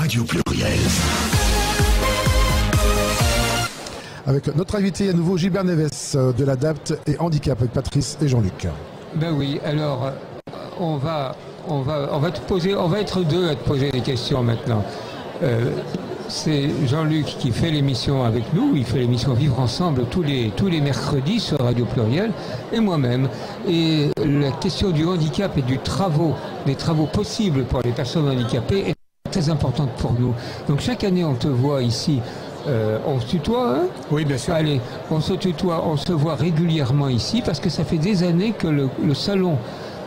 Radio Pluriel. Avec notre invité à nouveau Gilbert Neves de l'ADAPT et Handicap avec Patrice et Jean-Luc. Ben oui, alors on va être deux à te poser des questions maintenant. C'est Jean-Luc qui fait l'émission avec nous, il fait l'émission Vivre Ensemble tous les mercredis sur Radio Pluriel, et moi-même. Et la question du handicap et des travaux possibles pour les personnes handicapées est très importante pour nous. Donc chaque année on te voit ici. On se tutoie, hein? Oui, bien sûr. Allez, on se tutoie, on se voit régulièrement ici parce que ça fait des années que le salon,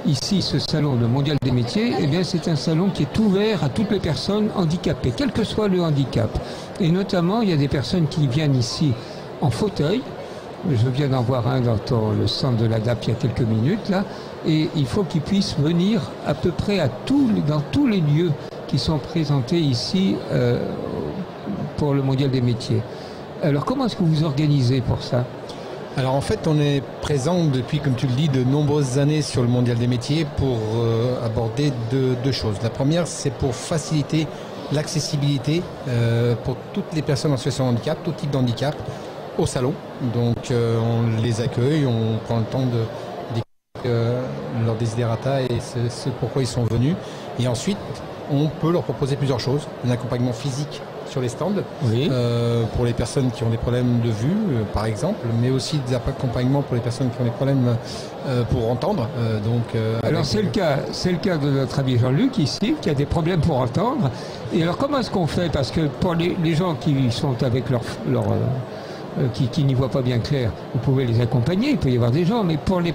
ici, ce salon, le Mondial des métiers, eh bien, c'est un salon qui est ouvert à toutes les personnes handicapées, quel que soit le handicap. Et notamment, il y a des personnes qui viennent ici en fauteuil. Je viens d'en voir un dans le centre de l'ADAP il y a quelques minutes, là. Et il faut qu'ils puissent venir à peu près dans tous les lieux qui sont présentés ici pour le Mondial des métiers. Alors comment est-ce que vous vous organisez pour ça? Alors en fait on est présent depuis, comme tu le dis, de nombreuses années sur le Mondial des métiers pour aborder deux choses. La première, c'est pour faciliter l'accessibilité pour toutes les personnes en situation de handicap, tout type de handicap, au salon. Donc on les accueille, on prend le temps d'écouter leur desiderata et ce pourquoi ils sont venus. Et ensuite on peut leur proposer plusieurs choses. Un accompagnement physique sur les stands, oui. Pour les personnes qui ont des problèmes de vue, par exemple, mais aussi des accompagnements pour les personnes qui ont des problèmes pour entendre. Alors c'est le cas de notre ami Jean-Luc ici, qui a des problèmes pour entendre. Et alors comment est-ce qu'on fait? Parce que pour les gens qui sont avec qui n'y voient pas bien clair, vous pouvez les accompagner, il peut y avoir des gens, mais pour les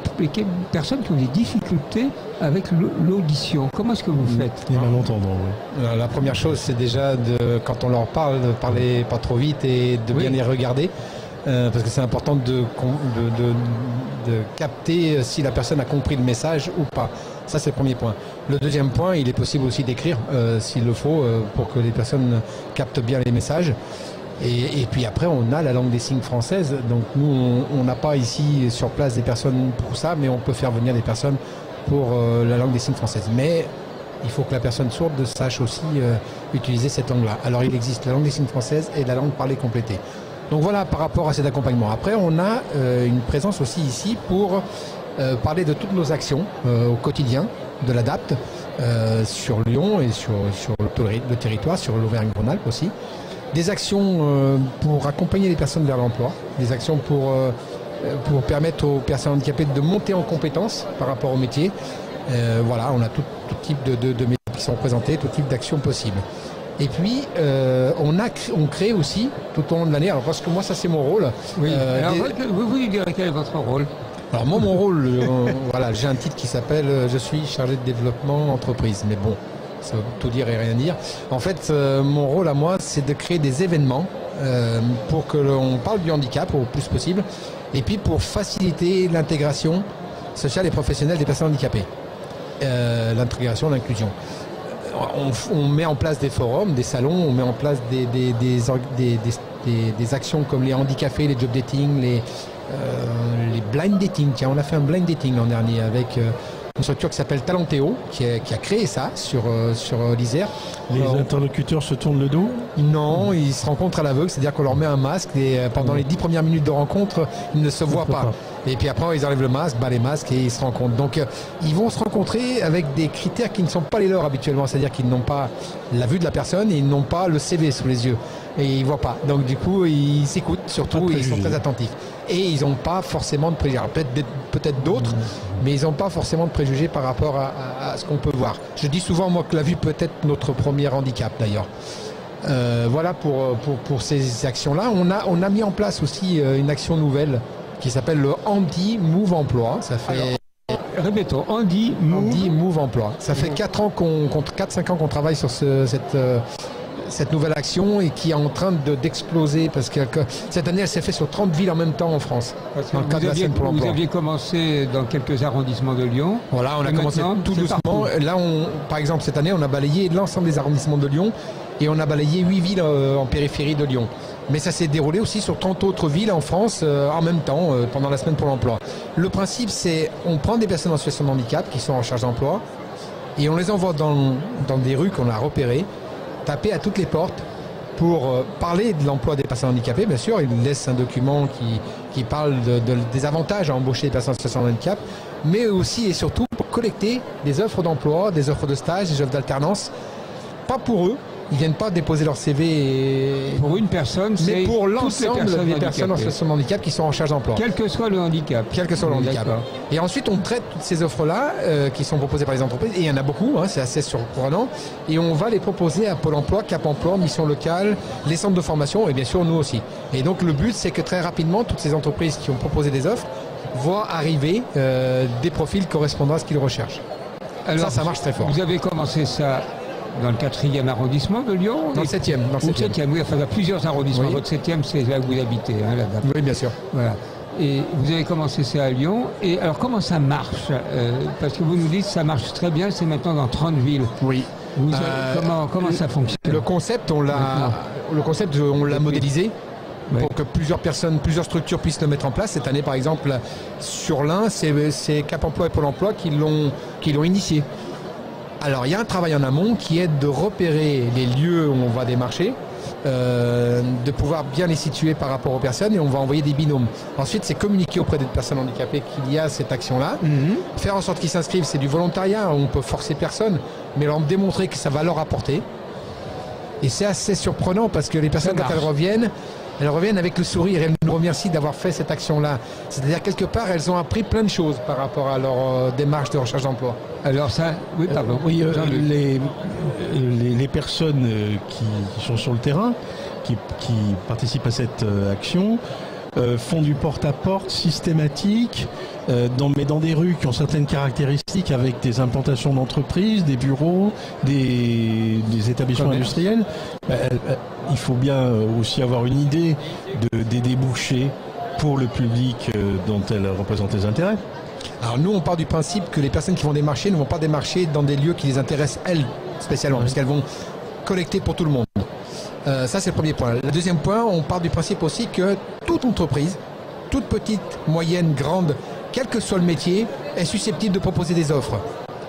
personnes qui ont des difficultés avec l'audition, comment est-ce que vous faites? Ils vont l'entendre, oui. Alors, la première chose, c'est déjà, quand on leur parle, de parler pas trop vite et de bien les regarder, parce que c'est important de capter si la personne a compris le message ou pas. Ça, c'est le premier point. Le deuxième point, il est possible aussi d'écrire, s'il le faut, pour que les personnes captent bien les messages. Et puis après, on a la langue des signes française. Donc nous, on n'a pas ici sur place des personnes pour ça, mais on peut faire venir des personnes pour la langue des signes française. Mais il faut que la personne sourde sache aussi utiliser cette langue-là. Alors il existe la langue des signes française et la langue parlée complétée. Donc voilà par rapport à cet accompagnement. Après, on a une présence aussi ici pour parler de toutes nos actions au quotidien de l'ADAPT sur Lyon et sur le territoire, sur l'Auvergne-Rhône-Alpes aussi. Des actions pour accompagner les personnes vers l'emploi, des actions pour permettre aux personnes handicapées de monter en compétences par rapport au métier. Voilà, on a tout type de métiers qui sont présentés, tout type d'actions possibles. Et puis, on crée aussi tout au long de l'année, alors parce que moi ça c'est mon rôle. Oui. Alors, vous direz quel est votre rôle? Alors moi mon rôle, voilà, j'ai un titre qui s'appelle je suis chargé de développement entreprise, mais bon, ça veut tout dire et rien dire. En fait, mon rôle à moi, c'est de créer des événements pour que l'on parle du handicap au plus possible, et puis pour faciliter l'intégration sociale et professionnelle des personnes handicapées, l'intégration, l'inclusion. On met en place des forums, des salons, on met en place des actions comme les handicapés, les job dating, les blind dating. Tiens, on a fait un blind dating l'an dernier avec une structure qui s'appelle Talentéo, qui a créé ça sur l'Isère. Les interlocuteurs se tournent le dos? Non, ils se rencontrent à l'aveugle, c'est-à-dire qu'on leur met un masque et pendant les 10 premières minutes de rencontre, ils ne se voient pas. Et puis après, ils enlèvent le masque, les masques et ils se rencontrent. Donc, ils vont se rencontrer avec des critères qui ne sont pas les leurs habituellement, c'est-à-dire qu'ils n'ont pas la vue de la personne et ils n'ont pas le CV sous les yeux. Et ils ne voient pas. Donc, du coup, ils s'écoutent surtout et ils sont très attentifs. Et ils n'ont pas forcément de préjugés. Peut-être d'autres, mais ils n'ont pas forcément de préjugés par rapport à ce qu'on peut voir. Je dis souvent, moi, que la vue peut être notre premier handicap, d'ailleurs. Voilà pour ces actions-là. On a mis en place aussi une action nouvelle qui s'appelle le Handi Move Emploi. Ça fait... Répétons, Handi Move Emploi. Ça fait 4-5 ans qu'on travaille sur cette nouvelle action et qui est en train d'exploser parce que cette année elle s'est faite sur 30 villes en même temps en France. Vous aviez commencé dans quelques arrondissements de Lyon. Voilà, on a commencé tout doucement. Là, par exemple, cette année, on a balayé l'ensemble des arrondissements de Lyon et on a balayé 8 villes en périphérie de Lyon. Mais ça s'est déroulé aussi sur 30 autres villes en France en même temps pendant la semaine pour l'emploi. Le principe, c'est on prend des personnes en situation de handicap qui sont en charge d'emploi et on les envoie dans des rues qu'on a repérées taper à toutes les portes pour parler de l'emploi des personnes handicapées. Bien sûr, ils laissent un document qui parle des avantages à embaucher des personnes en situation de handicap, mais aussi et surtout pour collecter des offres d'emploi, des offres de stage, des offres d'alternance. Pas pour eux, ils ne viennent pas déposer leur CV pour une personne, mais pour l'ensemble des personnes en handicapées. situation de handicap qui sont en charge d'emploi. Quel que soit le handicap. Quel que soit le handicap. Et ensuite, on traite toutes ces offres-là qui sont proposées par les entreprises, et il y en a beaucoup, hein, c'est assez surprenant, et on va les proposer à Pôle emploi, Cap emploi, Mission locale, les centres de formation, et bien sûr nous aussi. Et donc le but, c'est que très rapidement, toutes ces entreprises qui ont proposé des offres voient arriver des profils correspondant à ce qu'ils recherchent. Alors, ça marche très fort. Vous avez commencé ça dans le 4e arrondissement de Lyon? Dans le 7e. Dans le 7e, oui, enfin, il y a plusieurs arrondissements. Oui. Votre 7e, c'est là où vous habitez, hein, là-bas. Oui, bien sûr. Voilà. Et vous avez commencé ça à Lyon. Et alors, comment ça marche? Parce que vous nous dites que ça marche très bien, c'est maintenant dans 30 villes. Oui. Comment ça fonctionne? Le concept, on l'a modélisé. Oui. Pour que plusieurs personnes, plusieurs structures puissent le mettre en place. Cette année, par exemple, sur l'un, c'est Cap emploi et Pôle emploi qui l'ont initié. Alors, il y a un travail en amont qui est de repérer les lieux où on va démarcher, de pouvoir bien les situer par rapport aux personnes, et on va envoyer des binômes. Ensuite, c'est communiquer auprès des personnes handicapées qu'il y a cette action-là. Faire en sorte qu'ils s'inscrivent, c'est du volontariat, on peut forcer personne, mais leur démontrer que ça va leur apporter. Et c'est assez surprenant parce que les personnes, quand elles reviennent avec le sourire, elles nous remercient d'avoir fait cette action-là. C'est-à-dire, quelque part, elles ont appris plein de choses par rapport à leur démarche de recherche d'emploi. Alors ça, oui, pardon. Les personnes qui sont sur le terrain, qui participent à cette action, font du porte-à-porte systématique, mais dans des rues qui ont certaines caractéristiques, avec des implantations d'entreprises, des bureaux, des établissements industriels. Il faut bien aussi avoir une idée des débouchés pour le public dont elles représentent les intérêts. Alors nous, on part du principe que les personnes qui vont démarcher ne vont pas démarcher dans des lieux qui les intéressent, elles, spécialement, parce qu'elles vont collecter pour tout le monde. Ça, c'est le premier point. Le deuxième point, on part du principe aussi que toute entreprise, toute petite, moyenne, grande, quel que soit le métier, est susceptible de proposer des offres.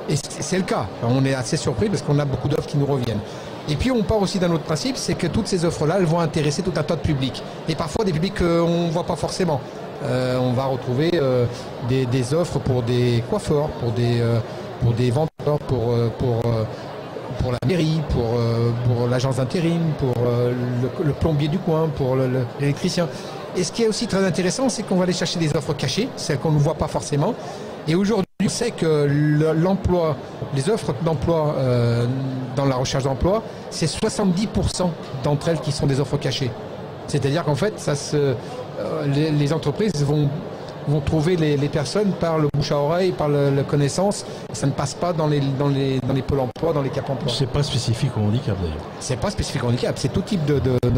Et c'est le cas. On est assez surpris parce qu'on a beaucoup d'offres qui nous reviennent. Et puis on part aussi d'un autre principe, c'est que toutes ces offres-là, elles vont intéresser tout un tas de publics. Et parfois des publics qu'on ne voit pas forcément. On va retrouver des offres pour des coiffeurs, pour des vendeurs, pour la mairie, pour l'agence d'intérim, pour le plombier du coin, pour l'électricien. Et ce qui est aussi très intéressant, c'est qu'on va aller chercher des offres cachées, celles qu'on ne voit pas forcément. Et aujourd'hui, on sait que les offres d'emploi dans la recherche d'emploi, c'est 70% d'entre elles qui sont des offres cachées. C'est-à-dire qu'en fait, les entreprises vont trouver les personnes par le bouche à oreille, par la connaissance. Ça ne passe pas dans les pôles emploi, dans les cap emploi. C'est pas spécifique au handicap d'ailleurs. C'est pas spécifique au handicap, c'est tout type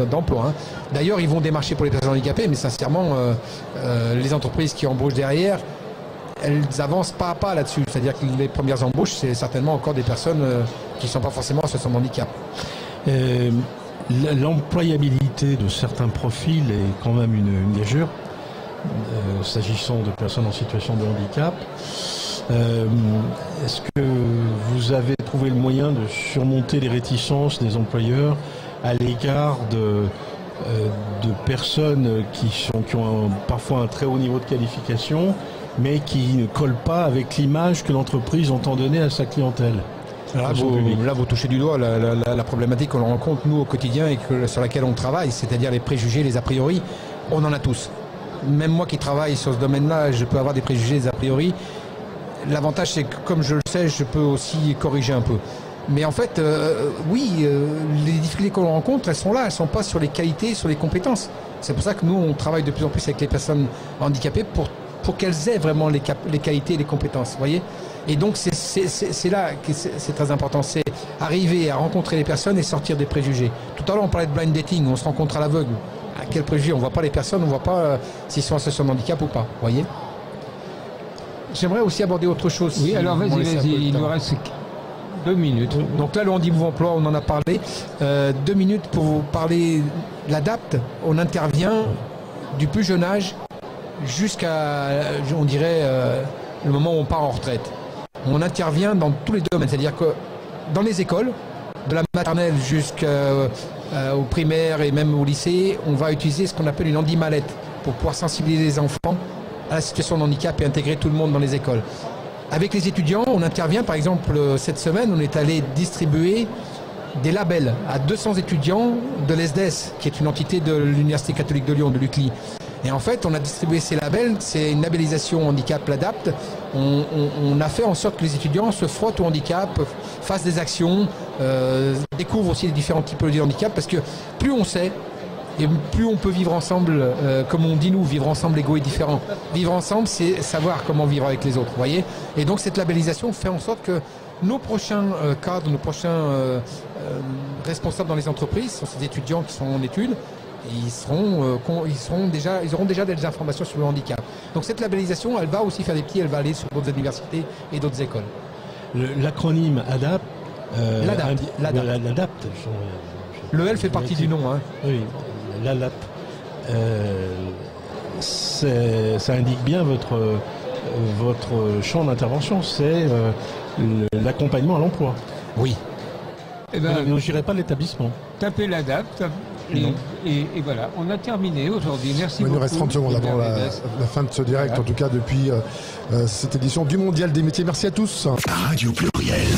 d'emploi. Hein. D'ailleurs, ils vont démarcher pour les personnes handicapées, mais sincèrement, les entreprises qui embauchent derrière, elles avancent pas à pas là-dessus. C'est-à-dire que les premières embauches, c'est certainement encore des personnes qui ne sont pas forcément en situation de handicap. L'employabilité de certains profils est quand même une gageure. S'agissant de personnes en situation de handicap, est-ce que vous avez trouvé le moyen de surmonter les réticences des employeurs à l'égard de personnes qui ont parfois un très haut niveau de qualification, mais qui ne collent pas avec l'image que l'entreprise entend donner à sa clientèle? Là, vous touchez du doigt la problématique qu'on rencontre nous au quotidien et sur laquelle on travaille, c'est-à-dire les préjugés, les a priori. On en a tous. Même moi qui travaille sur ce domaine-là, je peux avoir des préjugés, des a priori. L'avantage, c'est que comme je le sais, je peux aussi corriger un peu. Mais en fait, les difficultés qu'on rencontre, elles sont là, elles ne sont pas sur les qualités, sur les compétences. C'est pour ça que nous, on travaille de plus en plus avec les personnes handicapées pour qu'elles aient vraiment les qualités et les compétences. Vous voyez ? Et donc, c'est là que c'est très important. C'est arriver à rencontrer les personnes et sortir des préjugés. Tout à l'heure, on parlait de blind dating, on se rencontre à l'aveugle. À quel préjugé? On ne voit pas les personnes, on ne voit pas s'ils sont en situation de handicap ou pas. Vous voyez? J'aimerais aussi aborder autre chose. Oui, alors vas-y, il nous reste 2 minutes. Donc là, le handicap emploi, on en a parlé. 2 minutes pour vous parler de l'ADAPT. On intervient du plus jeune âge jusqu'à, on dirait, le moment où on part en retraite. On intervient dans tous les domaines, c'est-à-dire que dans les écoles, de la maternelle jusqu'au primaire et même au lycée, on va utiliser ce qu'on appelle une handi-mallette pour pouvoir sensibiliser les enfants à la situation de handicap et intégrer tout le monde dans les écoles. Avec les étudiants, on intervient, par exemple, cette semaine, on est allé distribuer des labels à 200 étudiants de l'ESDES, qui est une entité de l'Université catholique de Lyon, de l'UCLI. Et en fait, on a distribué ces labels, c'est une labellisation handicap l'ADAPT. On a fait en sorte que les étudiants se frottent au handicap, fassent des actions, découvrent aussi les différentes typologies de handicap, parce que plus on sait, et plus on peut vivre ensemble, comme on dit nous, vivre ensemble égaux et différents. Vivre ensemble, c'est savoir comment vivre avec les autres, vous voyez. Et donc cette labellisation fait en sorte que nos prochains cadres, nos prochains responsables dans les entreprises, sont ces étudiants qui sont en études, ils auront déjà des informations sur le handicap. Donc cette labellisation, elle va aussi faire des petits, elle va aller sur d'autres universités et d'autres écoles. L'acronyme ADAPT. L'ADAPT. Le L fait partie du nom. Hein. Oui, l'ADAPT. Ça indique bien votre champ d'intervention, c'est l'accompagnement à l'emploi. Oui. Eh ben, je n'irai pas l'établissement. Tapez l'ADAPT. Et voilà, on a terminé aujourd'hui. Merci beaucoup. Il nous reste 30 secondes avant la fin de ce direct, voilà. En tout cas depuis cette édition du Mondial des métiers. Merci à tous. Radio Pluriel.